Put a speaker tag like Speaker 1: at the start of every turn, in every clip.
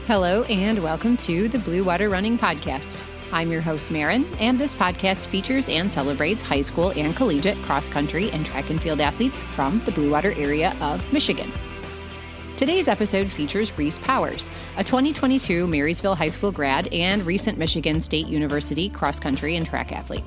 Speaker 1: Hello and welcome to the Blue Water Running Podcast. I'm your host, Maren, and this podcast features and celebrates high school and collegiate cross-country and track and field athletes from the Blue Water area of Michigan. Today's episode features Reese Powers, a 2022 Marysville High School grad and recent Michigan State University cross-country and track athlete.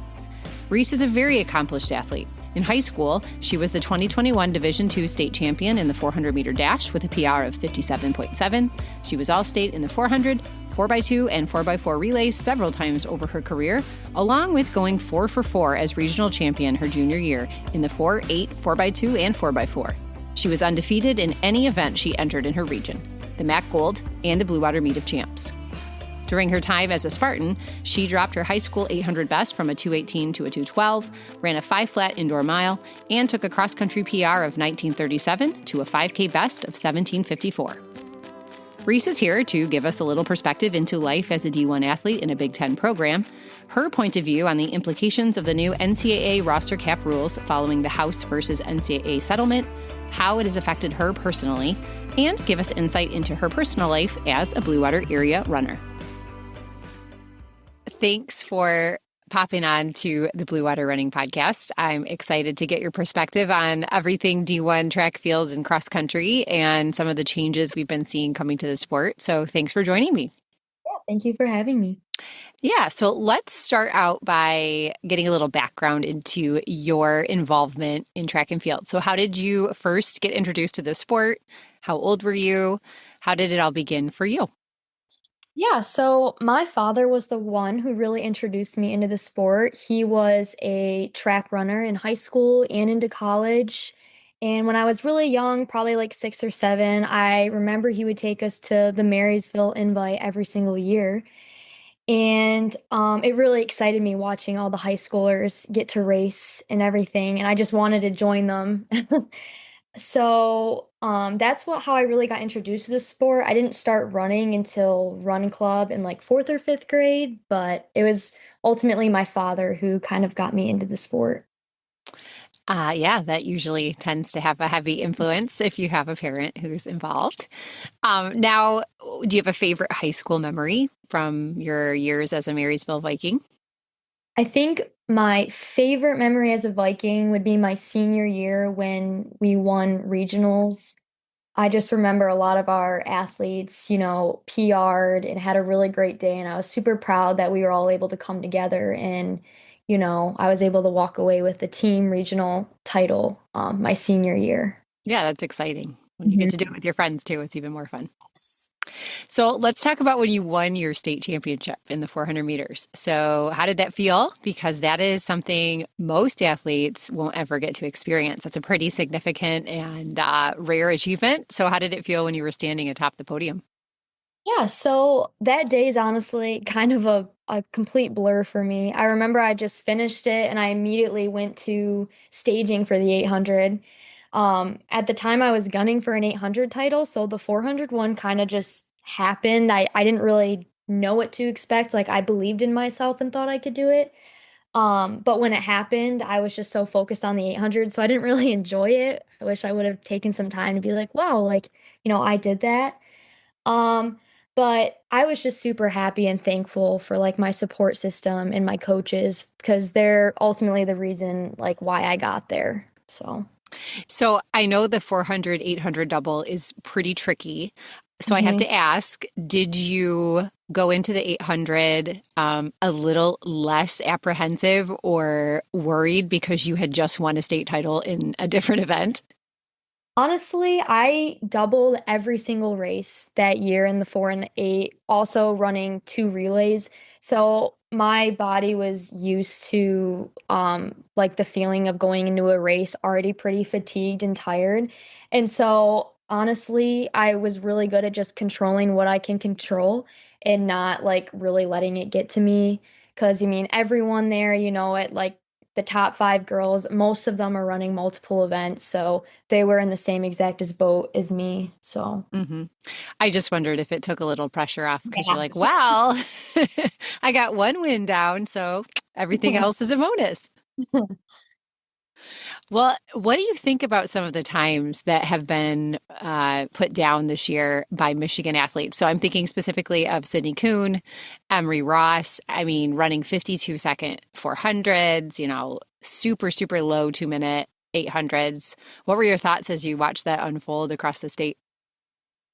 Speaker 1: Reese is a very accomplished athlete. In high school, she was the 2021 Division II state champion in the 400-meter dash with a PR of 57.7. She was All-State in the 400, 4x2, and 4x4 relays several times over her career, along with going 4 for 4 as regional champion her junior year in the 4, 8, 4x2, and 4x4. She was undefeated in any event she entered in her region, the MAC Gold and the Blue Water Meet of Champs. During her time as a Spartan, she dropped her high school 800 best from a 2:18 to a 2:12, ran a 5-flat indoor mile, and took a cross-country PR of 19:37 to a 5K best of 17:54. Reese is here to give us a little perspective into life as a D1 athlete in a Big Ten program, her point of view on the implications of the new NCAA roster cap rules following the House versus NCAA settlement, how it has affected her personally, and give us insight into her personal life as a Blue Water area runner. Thanks for popping on to the Blue Water Running Podcast. I'm excited to get your perspective on everything D1 track, field, and cross country and some of the changes we've been seeing coming to the sport. So thanks for joining me.
Speaker 2: Yeah, thank you for having me.
Speaker 1: Yeah, so let's start out by getting a little background into your involvement in track and field. So how did you first get introduced to the sport? How old were you? How did it all begin for you?
Speaker 2: Yeah, so my father was the one who really introduced me into the sport. He was a track runner in high school and into college. And when I was really young, probably like 6 or 7, I remember he would take us to the Marysville Invite every single year. And it really excited me watching all the high schoolers get to race and everything. And I just wanted to join them. So, that's how I really got introduced to the sport. I didn't start running until run club in like 4th or 5th grade, but it was ultimately my father who kind of got me into the sport.
Speaker 1: Yeah, that usually tends to have a heavy influence if you have a parent who's involved. Now, do you have a favorite high school memory from your years as a Marysville Viking?
Speaker 2: I think my favorite memory as a Viking would be my senior year when we won regionals. I just remember a lot of our athletes, PR'd and had a really great day. And I was super proud that we were all able to come together. And, I was able to walk away with the team regional title my senior year.
Speaker 1: Yeah, that's exciting. When you get to do it with your friends too, it's even more fun. So let's talk about when you won your state championship in the 400 meters. So how did that feel? Because that is something most athletes won't ever get to experience. That's a pretty significant and rare achievement. So how did it feel when you were standing atop the podium?
Speaker 2: Yeah, so that day is honestly kind of a complete blur for me. I remember I just finished it and I immediately went to staging for the 800. At the time I was gunning for an 800 title, so the 400 one kind of just happened. I didn't really know what to expect. Like I believed in myself and thought I could do it. But when it happened, I was just so focused on the 800, so I didn't really enjoy it. I wish I would have taken some time to be like, wow, like, I did that. Um, but I was just super happy and thankful for like my support system and my coaches because they're ultimately the reason like why I got there.
Speaker 1: So I know the 400, 800 double is pretty tricky. So I have to ask, did you go into the 800 a little less apprehensive or worried because you had just won a state title in a different event?
Speaker 2: Honestly, I doubled every single race that year in the 4 and 8, also running 2 relays. So my body was used to like the feeling of going into a race already pretty fatigued and tired. And so honestly, I was really good at just controlling what I can control and not like really letting it get to me. Cause everyone there, at like the top 5 girls, most of them are running multiple events. So they were in the same exact boat as me. So
Speaker 1: I just wondered if it took a little pressure off because you're like, well, I got one win down, so everything else is a bonus. Well, what do you think about some of the times that have been put down this year by Michigan athletes? So I'm thinking specifically of Sydney Kuhn, Emery Ross. I mean, running 52-second 400s, super, super low 2 minute 800s. What were your thoughts as you watched that unfold across the state?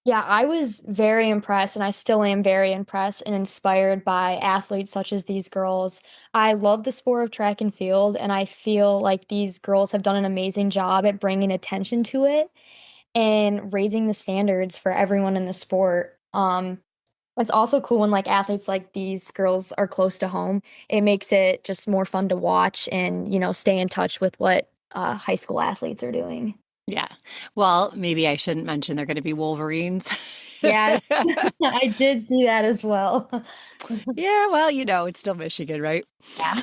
Speaker 2: Yeah, I was very impressed, and I still am very impressed and inspired by athletes such as these girls. I love the sport of track and field, and I feel like these girls have done an amazing job at bringing attention to it and raising the standards for everyone in the sport. It's also cool when like athletes like these girls are close to home. It makes it just more fun to watch and, stay in touch with what high school athletes are doing.
Speaker 1: Yeah. Well, maybe I shouldn't mention they're going to be Wolverines.
Speaker 2: Yes, I did see that as well.
Speaker 1: Yeah, well, it's still Michigan, right?
Speaker 2: Yeah.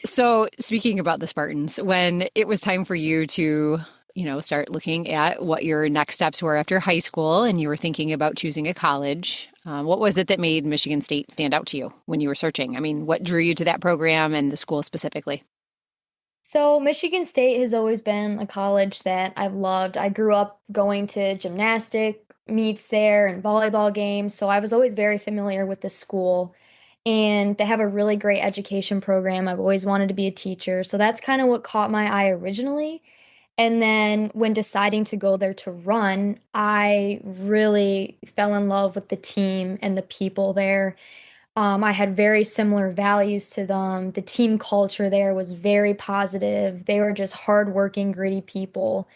Speaker 1: So, speaking about the Spartans, when it was time for you to, start looking at what your next steps were after high school and you were thinking about choosing a college, what was it that made Michigan State stand out to you when you were searching? I mean, what drew you to that program and the school specifically?
Speaker 2: So, Michigan State has always been a college that I've loved. I grew up going to gymnastic meets there and volleyball games, so I was always very familiar with the school. And they have a really great education program. I've always wanted to be a teacher, so that's kind of what caught my eye originally. And then when deciding to go there to run, I really fell in love with the team and the people there. I had very similar values to them. The team culture there was very positive. They were just hardworking, gritty people.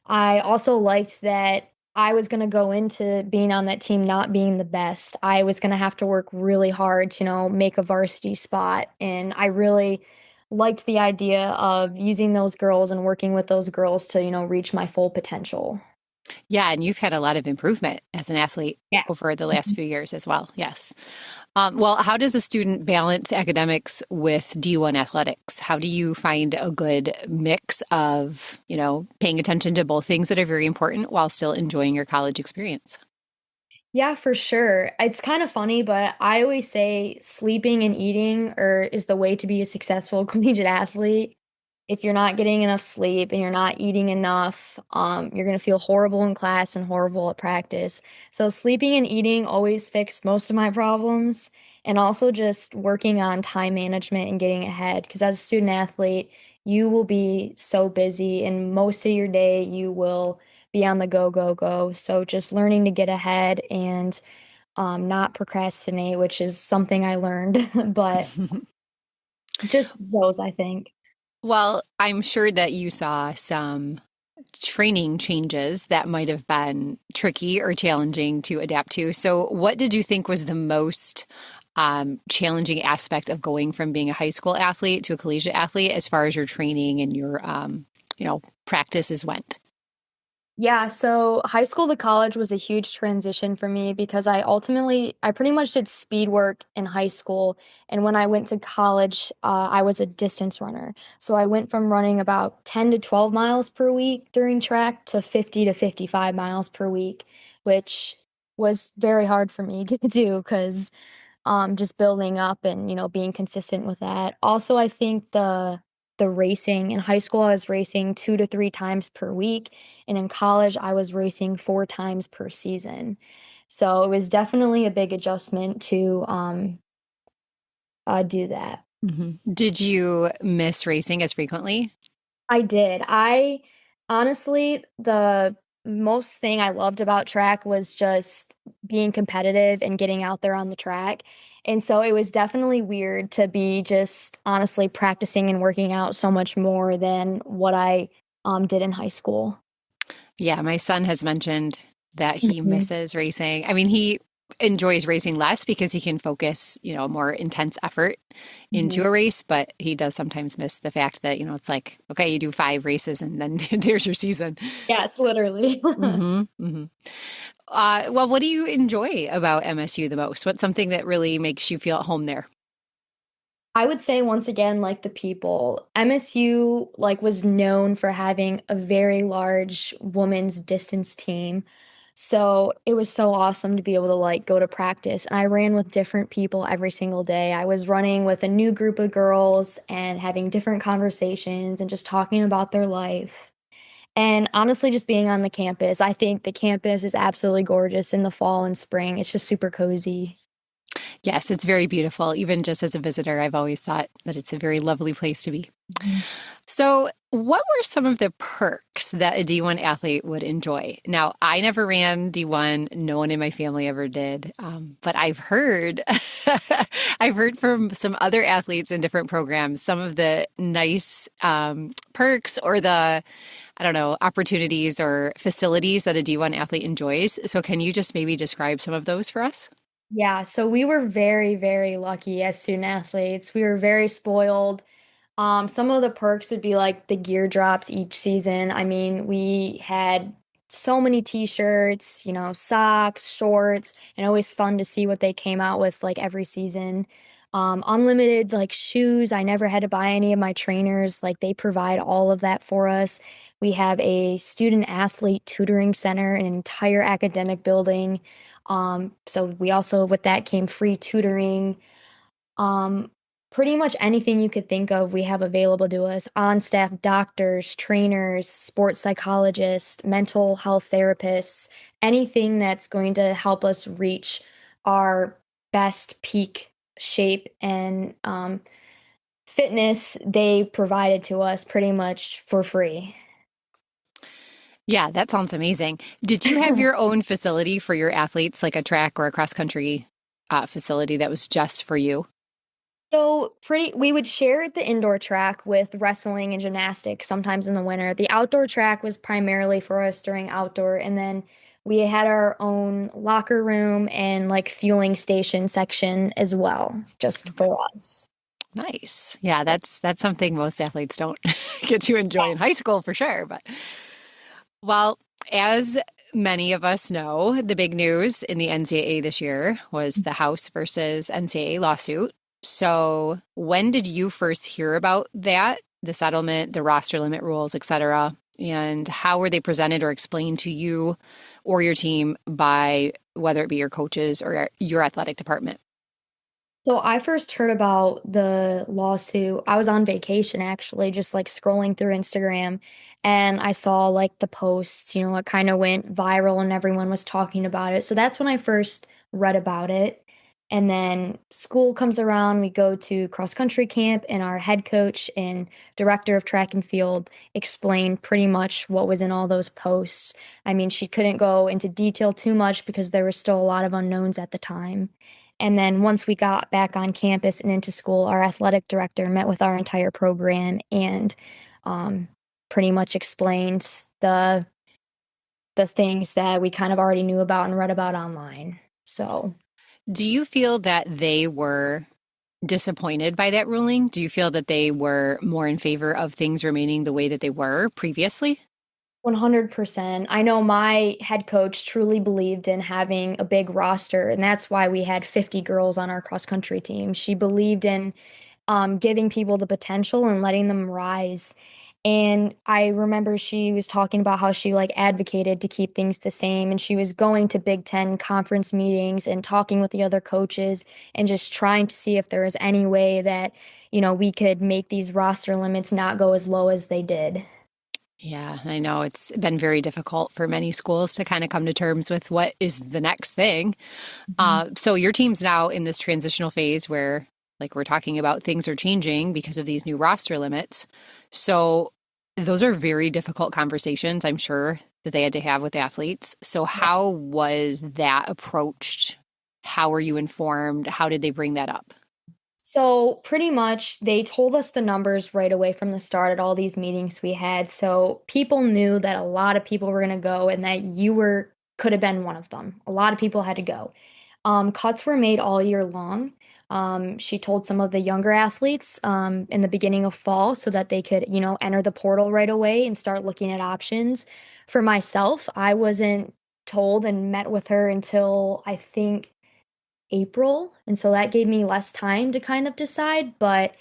Speaker 2: I also liked that I was going to go into being on that team not being the best. I was going to have to work really hard to, make a varsity spot. And I really liked the idea of using those girls and working with those girls to, reach my full potential.
Speaker 1: Yeah, and you've had a lot of improvement as an athlete
Speaker 2: Yeah.
Speaker 1: over the last few years as well. Yes. Well, how does a student balance academics with D1 athletics? How do you find a good mix of, paying attention to both things that are very important while still enjoying your college experience?
Speaker 2: Yeah, for sure. It's kind of funny, but I always say sleeping and eating is the way to be a successful collegiate athlete. If you're not getting enough sleep and you're not eating enough, you're going to feel horrible in class and horrible at practice. So sleeping and eating always fixed most of my problems, and also just working on time management and getting ahead. Because as a student athlete, you will be so busy, and most of your day you will be on the go, go, go. So just learning to get ahead and not procrastinate, which is something I learned, but just those, I think.
Speaker 1: Well, I'm sure that you saw some training changes that might have been tricky or challenging to adapt to. So, what did you think was the most challenging aspect of going from being a high school athlete to a collegiate athlete as far as your training and your, practices went?
Speaker 2: Yeah, so high school to college was a huge transition for me because I pretty much did speed work in high school. And when I went to college, I was a distance runner. So I went from running about 10 to 12 miles per week during track to 50 to 55 miles per week, which was very hard for me to do because just building up and being consistent with that. Also, I think the racing in high school, I was racing 2 to 3 times per week, and in college, I was racing 4 times per season. So it was definitely a big adjustment to do that.
Speaker 1: Did you miss racing as frequently?
Speaker 2: I did. I honestly, the most thing I loved about track was just being competitive and getting out there on the track. And so it was definitely weird to be just honestly practicing and working out so much more than what I did in high school.
Speaker 1: Yeah, my son has mentioned that he
Speaker 2: Mhm.
Speaker 1: misses racing. I mean, he enjoys racing less because he can focus, a more intense effort into
Speaker 2: Mhm.
Speaker 1: a race, but he does sometimes miss the fact that, it's like, okay, you do 5 races and then there's your season.
Speaker 2: Yes, literally.
Speaker 1: Hmm. Well, what do you enjoy about MSU the most? What's something that really makes you feel at home there?
Speaker 2: I would say once again, like the people, MSU like was known for having a very large women's distance team. So it was so awesome to be able to like go to practice. And I ran with different people every single day. I was running with a new group of girls and having different conversations and just talking about their life. And honestly, just being on the campus, I think the campus is absolutely gorgeous in the fall and spring. It's just super cozy.
Speaker 1: Yes, it's very beautiful. Even just as a visitor, I've always thought that it's a very lovely place to be.
Speaker 2: Mhm.
Speaker 1: So, what were some of the perks that a D1 athlete would enjoy? Now, I never ran D1. No one in my family ever did. But I've heard, I've heard from some other athletes in different programs, some of the nice perks or the, I don't know, opportunities or facilities that a D1 athlete enjoys. So, can you just maybe describe some of those for us?
Speaker 2: Yeah, so we were very, very lucky as student athletes. We were very spoiled. Some of the perks would be like the gear drops each season. I mean, we had so many t-shirts, socks, shorts, and always fun to see what they came out with like every season. Unlimited like shoes. I never had to buy any of my trainers. Like they provide all of that for us. We have a student athlete tutoring center, an entire academic building. So we also with that came free tutoring. Um, Pretty much anything you could think of, we have available to us. On staff doctors, trainers, sports psychologists, mental health therapists, anything that's going to help us reach our best peak shape and fitness, they provided to us pretty much for free.
Speaker 1: Yeah, that sounds amazing. Did you have your own facility for your athletes, like a track or a cross country facility that was just for you?
Speaker 2: We would share the indoor track with wrestling and gymnastics sometimes in the winter. The outdoor track was primarily for us during outdoor, and then we had our own locker room and like fueling station section as well, just
Speaker 1: Okay.
Speaker 2: for us.
Speaker 1: Nice. Yeah, that's something most athletes don't get to enjoy in high school for sure. But well, as many of us know, the big news in the NCAA this year was the House versus NCAA lawsuit. So, when did you first hear about that, the settlement, the roster limit rules, et cetera? And how were they presented or explained to you or your team by whether it be your coaches or your athletic department?
Speaker 2: So I first heard about the lawsuit. I was on vacation actually, just like scrolling through Instagram, and I saw like the posts, it kind of went viral and everyone was talking about it. So that's when I first read about it. And then school comes around, we go to cross country camp, and our head coach and director of track and field explained pretty much what was in all those posts. I mean, she couldn't go into detail too much because there were still a lot of unknowns at the time. And then once we got back on campus and into school, our athletic director met with our entire program and um, pretty much explained the things that we kind of already knew about and read about online. So
Speaker 1: Do you feel that they were disappointed by that ruling? Do you feel that they were more in favor of things remaining the way that they were previously?
Speaker 2: 100%. I know my head coach truly believed in having a big roster, and that's why we had 50 girls on our cross country team. She believed in giving people the potential and letting them rise. And I remember she was talking about how she like advocated to keep things the same. And she was going to Big Ten conference meetings and talking with the other coaches and just trying to see if there was any way that, we could make these roster limits not go as low as they did.
Speaker 1: Yeah, I know it's been very difficult for many schools to kind of come to terms with what is the next thing.
Speaker 2: Mhm.
Speaker 1: So your team's now in this transitional phase where, like we're talking about, things are changing because of these new roster limits. So those are very difficult conversations, I'm sure, that they had to have with athletes. So how was that approached? How were you informed? How did they bring that up?
Speaker 2: So pretty much they told us the numbers right away from the start at all these meetings we had. So people knew that a lot of people were going to go and that you were could have been one of them. A lot of people had to go. Cuts were made all year long. She told some of the younger athletes in the beginning of fall so that they could, enter the portal right away and start looking at options. For myself, I wasn't told and met with her until I think April, and so that gave me less time to kind of decide, but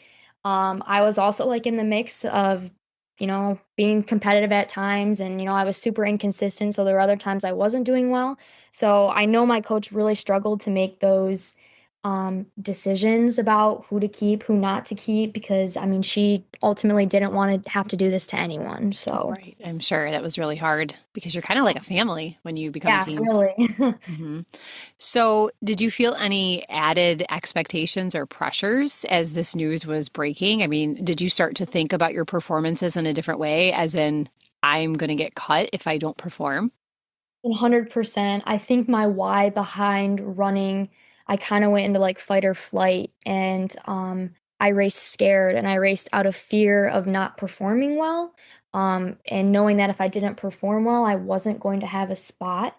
Speaker 2: I was also like in the mix of being competitive at times. And, I was super inconsistent. So there were other times I wasn't doing well. So I know my coach really struggled to make those decisions about who to keep, who not to keep, because I mean, she ultimately didn't want to have to do this to anyone. So,
Speaker 1: Right. I'm sure that was really hard because you're kind of like a family when you become a
Speaker 2: yeah,
Speaker 1: team.
Speaker 2: really.
Speaker 1: hmm So, did you feel any added expectations or pressures as this news was breaking? I mean, did you start to think about your performances in a different way, as in, I'm going to get cut if I don't perform?
Speaker 2: 100%. I think my why behind running, I kind of went into like fight or flight, and I raced scared, and I raced out of fear of not performing well. And knowing that if I didn't perform well, I wasn't going to have a spot.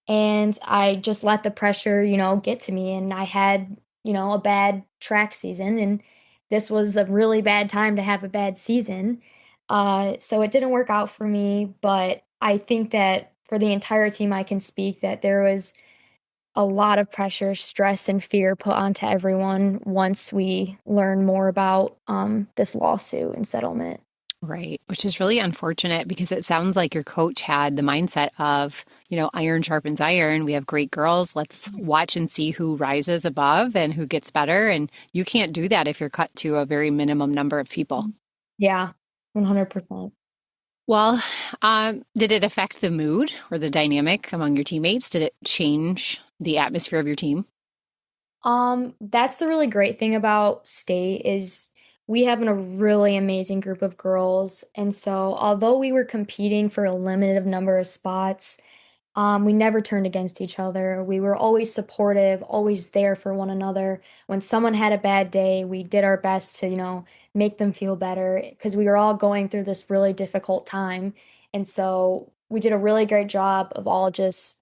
Speaker 2: And I just let the pressure, get to me. And I had, a bad track season. And this was a really bad time to have a bad season. So it didn't work out for me. But I think that for the entire team, I can speak that there was a lot of pressure, stress, and fear put onto everyone once we learned more about this lawsuit and settlement.
Speaker 1: Right, which is really unfortunate because it sounds like your coach had the mindset of, iron sharpens iron. We have great girls. Let's watch and see who rises above and who gets better. And you can't do that if you're cut to a very minimum number of people.
Speaker 2: Yeah, 100%.
Speaker 1: Well, did it affect the mood or the dynamic among your teammates? Did it change the atmosphere of your team?
Speaker 2: That's the really great thing about state is we have a really amazing group of girls. And so although we were competing for a limited number of spots, we never turned against each other. We were always supportive, always there for one another. When someone had a bad day, we did our best to, make them feel better because we were all going through this really difficult time. And so we did a really great job of all just,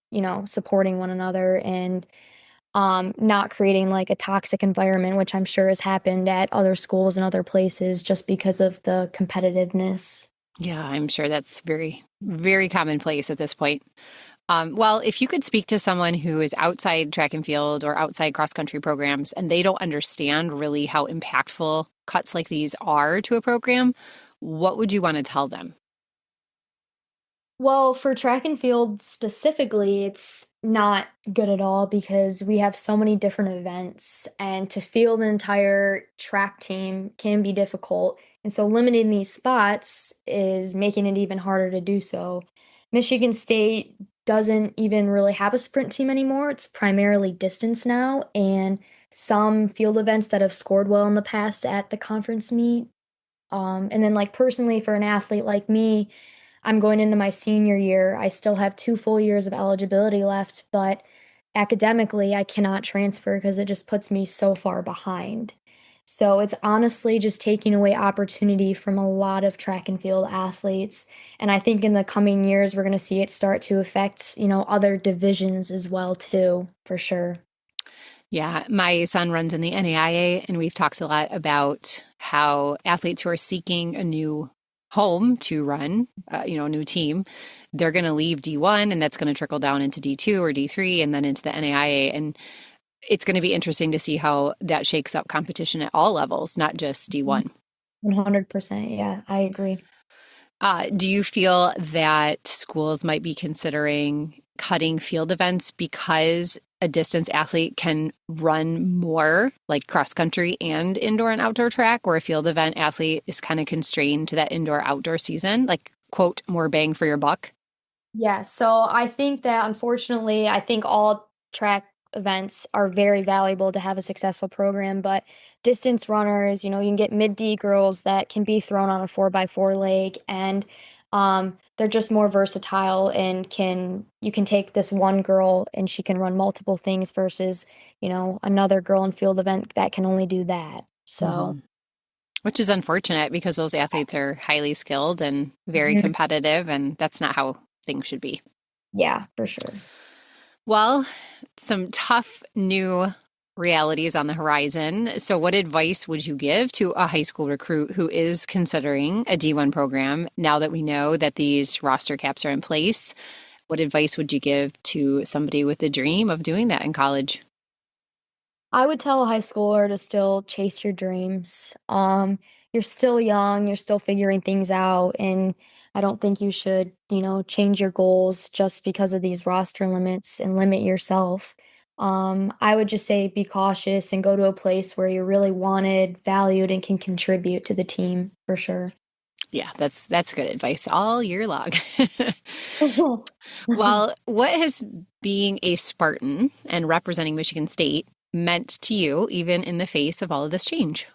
Speaker 2: supporting one another and not creating like a toxic environment, which I'm sure has happened at other schools and other places just because of the competitiveness.
Speaker 1: Yeah, I'm sure that's very, very commonplace at this point. Well, if you could speak to someone who is outside track and field or outside cross country programs and they don't understand really how impactful cuts like these are to a program, what would you want to tell them?
Speaker 2: Well, for track and field specifically, it's not good at all because we have so many different events, and to field an entire track team can be difficult. And so, limiting these spots is making it even harder to do so. Michigan State doesn't even really have a sprint team anymore. It's primarily distance now, and some field events that have scored well in the past at the conference meet. And then, like, personally, for an athlete like me, I'm going into my senior year. I still have 2 full years of eligibility left, but academically, I cannot transfer because it just puts me so far behind. So it's honestly just taking away opportunity from a lot of track and field athletes. And I think in the coming years, we're going to see it start to affect, other divisions as well, too, for sure.
Speaker 1: Yeah, my son runs in the NAIA, and we've talked a lot about how athletes who are seeking a new home to run, a new team, they're going to leave D1 and that's going to trickle down into D2 or D3 and then into the NAIA. And it's going to be interesting to see how that shakes up competition at all levels, not just D1.
Speaker 2: 100%. Yeah, I agree.
Speaker 1: Do you feel that schools might be considering cutting field events because a distance athlete can run more, like cross country and indoor and outdoor track, or a field event athlete is kind of constrained to that indoor outdoor season, like, quote, more bang for your buck?
Speaker 2: Yeah, so I think that unfortunately, I think all track events are very valuable to have a successful program, but distance runners, you can get mid-D girls that can be thrown on a 4x4 leg, and they're just more versatile and you can take this one girl and she can run multiple things versus, another girl in field event that can only do that. So,
Speaker 1: hmm Which is unfortunate because those athletes are highly skilled and very
Speaker 2: mhm,
Speaker 1: competitive, and that's not how things should be.
Speaker 2: yeah, for sure.
Speaker 1: Well, some tough new realities on the horizon. So, what advice would you give to a high school recruit who is considering a D1 program now that we know that these roster caps are in place? What advice would you give to somebody with the dream of doing that in college?
Speaker 2: I would tell a high schooler to still chase your dreams. you're still young, you're still figuring things out, and I don't think you should, change your goals just because of these roster limits and limit yourself. I would just say be cautious and go to a place where you're really wanted, valued, and can contribute to the team for sure.
Speaker 1: Yeah, that's good advice all year long. Well, what has being a Spartan and representing Michigan State meant to you, even in the face of all of this change?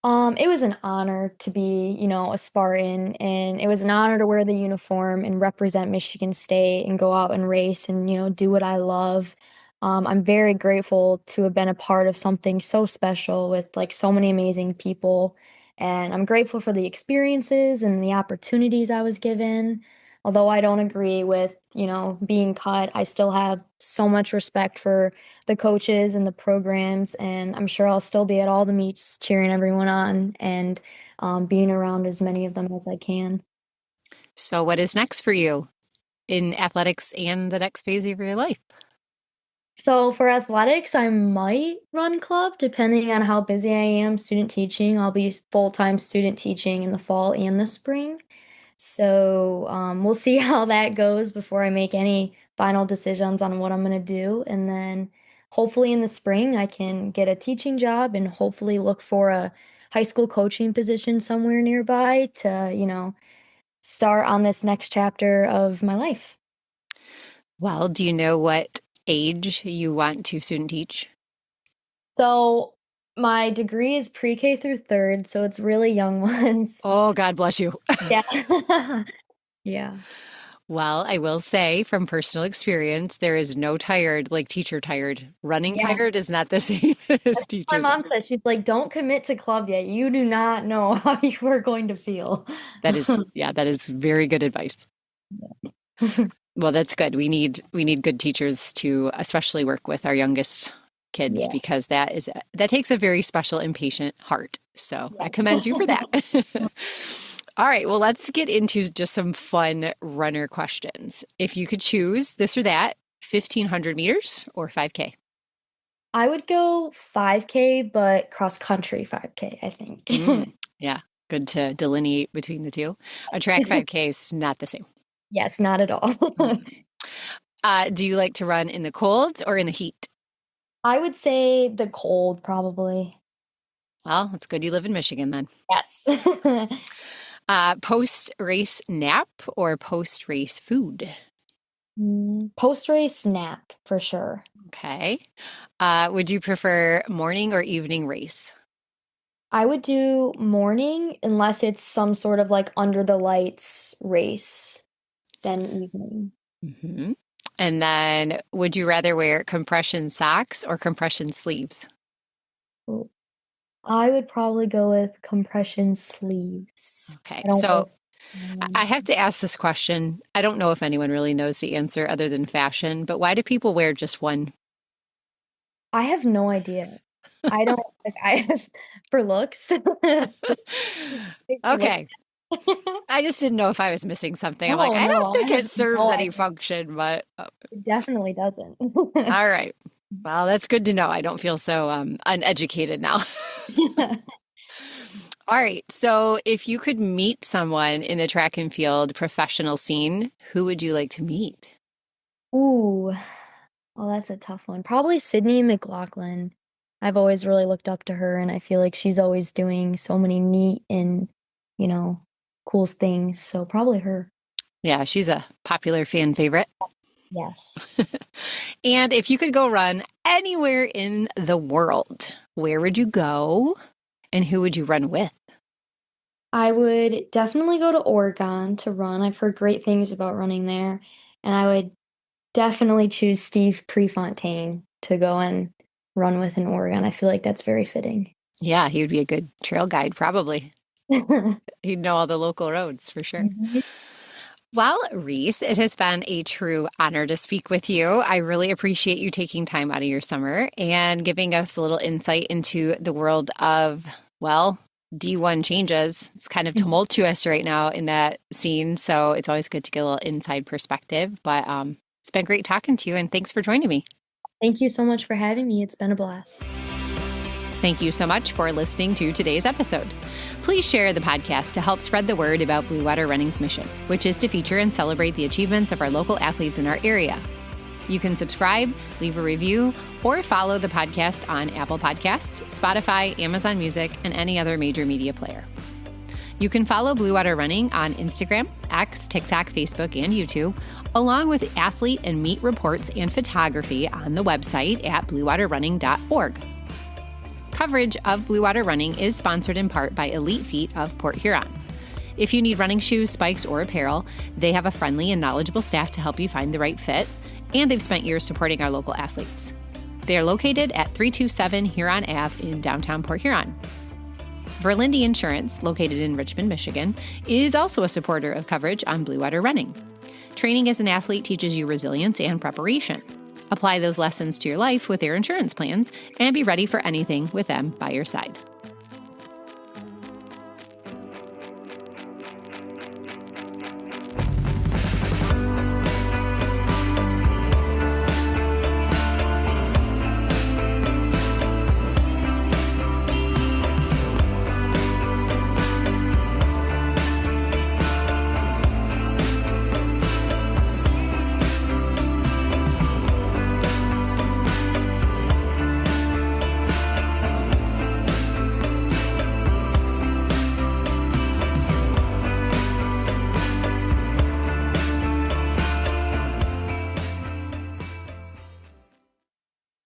Speaker 2: It was an honor to be, a Spartan, and it was an honor to wear the uniform and represent Michigan State and go out and race and, do what I love. I'm very grateful to have been a part of something so special with like so many amazing people. And I'm grateful for the experiences and the opportunities I was given. Although I don't agree with, being cut, I still have so much respect for the coaches and the programs, and I'm sure I'll still be at all the meets cheering everyone on and being around as many of them as I can.
Speaker 1: So, what is next for you in athletics and the next phase of your life?
Speaker 2: So for athletics, I might run club depending on how busy I am student teaching. I'll be full-time student teaching in the fall and the spring. So we'll see how that goes before I make any final decisions on what I'm going to do. And then hopefully in the spring, I can get a teaching job and hopefully look for a high school coaching position somewhere nearby to, start on this next chapter of my life.
Speaker 1: Well, do you know what age you want to student teach?
Speaker 2: So my degree is pre-K through third, so it's really young ones.
Speaker 1: Oh, God bless you.
Speaker 2: Yeah. Yeah.
Speaker 1: Well, I will say from personal experience, there is no tired like teacher tired. Running
Speaker 2: Yeah.
Speaker 1: tired is not the same as
Speaker 2: That's what my
Speaker 1: teacher
Speaker 2: mom
Speaker 1: tired.
Speaker 2: said. She's like, don't commit to club yet. You do not know how you are going to feel.
Speaker 1: That is very good advice. Well, that's good. We need good teachers to especially work with our youngest kids
Speaker 2: Yeah.
Speaker 1: because that takes a very special and patient heart. So I commend you for
Speaker 2: Yeah.
Speaker 1: that. All right, well, let's get into just some fun runner questions. If you could choose this or that, 1,500 meters or 5K?
Speaker 2: I would go 5K, but cross country 5K, I think.
Speaker 1: Yeah, good to delineate between the two. A track 5K is not the same.
Speaker 2: Yes, not at all.
Speaker 1: Do you like to run in the cold or in the heat?
Speaker 2: I would say the cold, probably.
Speaker 1: Well, it's good you live in Michigan then.
Speaker 2: Yes.
Speaker 1: Post-race nap or post-race food?
Speaker 2: Post-race snap for sure.
Speaker 1: Okay. Would you prefer morning or evening race?
Speaker 2: I would do morning unless it's some sort of like under the lights race, then evening.
Speaker 1: hmm And then would you rather wear compression socks or compression sleeves?
Speaker 2: Ooh. I would probably go with compression sleeves.
Speaker 1: Okay.
Speaker 2: I don't
Speaker 1: So
Speaker 2: know.
Speaker 1: I have to ask this question. I don't know if anyone really knows the answer other than fashion, but why do people wear just one?
Speaker 2: I have no idea. I don't like I just for looks. For looks.
Speaker 1: Okay. I just didn't know if I was missing something. I'm like,
Speaker 2: No,
Speaker 1: I don't
Speaker 2: no, I
Speaker 1: think
Speaker 2: have
Speaker 1: it serves
Speaker 2: no
Speaker 1: any
Speaker 2: idea.
Speaker 1: function, but
Speaker 2: It definitely doesn't.
Speaker 1: all right. Well, that's good to know. I don't feel so uneducated now. All right. So, if you could meet someone in the track and field professional scene, who would you like to meet?
Speaker 2: Ooh, well, that's a tough one. Probably Sydney McLaughlin. I've always really looked up to her, and I feel like she's always doing so many neat and, you know, cool things. So probably her.
Speaker 1: Yeah, she's a popular fan favorite.
Speaker 2: Yes.
Speaker 1: And if you could go run anywhere in the world, where would you go and who would you run with?
Speaker 2: I would definitely go to Oregon to run. I've heard great things about running there. And I would definitely choose Steve Prefontaine to go and run with in Oregon. I feel like that's very fitting.
Speaker 1: Yeah, he would be a good trail guide, probably.
Speaker 2: Mhm.
Speaker 1: He'd know all the local roads for sure. Well, Reese, it has been a true honor to speak with you. I really appreciate you taking time out of your summer and giving us a little insight into the world of, well, D1 changes. It's kind of tumultuous right now in that scene, so it's always good to get a little inside perspective. But it's been great talking to you, and thanks for joining me.
Speaker 2: Thank you so much for having me. It's been a blast.
Speaker 1: Thank you so much for listening to today's episode. Please share the podcast to help spread the word about Blue Water Running's mission, which is to feature and celebrate the achievements of our local athletes in our area. You can subscribe, leave a review, or follow the podcast on Apple Podcasts, Spotify, Amazon Music, and any other major media player. You can follow Blue Water Running on Instagram, X, TikTok, Facebook, and YouTube, along with athlete and meet reports and photography on the website at bluewaterrunning.org. Coverage of Blue Water Running is sponsored in part by Elite Feet of Port Huron. If you need running shoes, spikes, or apparel, they have a friendly and knowledgeable staff to help you find the right fit, and they've spent years supporting our local athletes. They are located at 327 Huron Ave in downtown Port Huron. Verlindy Insurance, located in Richmond, Michigan, is also a supporter of coverage on Blue Water Running. Training as an athlete teaches you resilience and preparation. Apply those lessons to your life with their insurance plans and be ready for anything with them by your side.